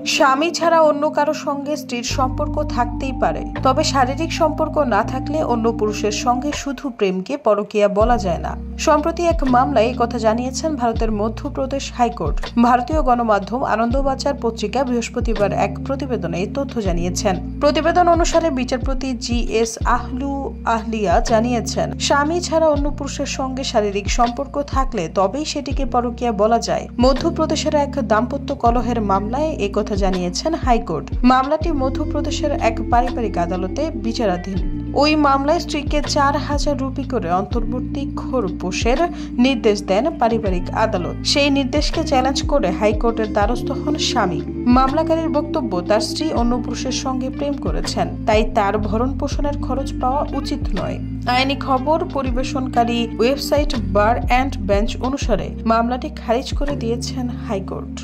স্বামী ছাড়া অন্য কারো সঙ্গে স্ত্রীর সম্পর্ক থাকতেই পারে, তবে শারীরিক সম্পর্ক না থাকলে অন্য পুরুষের সঙ্গে শুধু প্রেমকে পরকীয়া বলা যায় না। সম্প্রতি এক মামলায় কথা জানিয়েছেন ভারতের মধ্যপ্রদেশ হাইকোর্ট। ভারতীয় গণমাধ্যম আনন্দবাজার পত্রিকা বৃহস্পতিবার এক প্রতিবেদনে এই তথ্য জানিয়েছেন। প্রতিবেদন অনুসারে বিচারপতি GS আহলুওয়ালিয়া জানিয়েছেন, স্বামী ছাড়া অন্য পুরুষের সঙ্গে শারীরিক সম্পর্ক থাকলে তবেই সেটিকে পরকীয়া বলা যায়। মধ্যপ্রদেশের এক দাম্পত্য কলহের মামলায় একথা জানিয়েছেন হাইকোর্ট। মামলাটি মধ্যপ্রদেশের এক পারিবারিক আদালতে বিচারাধীন। ওই মামলায় স্ত্রীকে 4000 রুপি করে অন্তর্বর্তী খোরপোশের নির্দেশ দেন পারিবারিক আদালত। সেই নির্দেশকে চ্যালেঞ্জ করে হাইকোর্টের দ্বারস্থ হন স্বামী। মামলাকারীর বক্তব্য, তার স্ত্রী অন্য পুরুষের সঙ্গে প্রেম করেছেন, তাই তার ভরণ পোষণের খরচ পাওয়া উচিত নয়। আইনি খবর পরিবেশনকারী ওয়েবসাইট বার অ্যান্ড বেঞ্চ অনুসারে মামলাটি খারিজ করে দিয়েছেন হাইকোর্ট।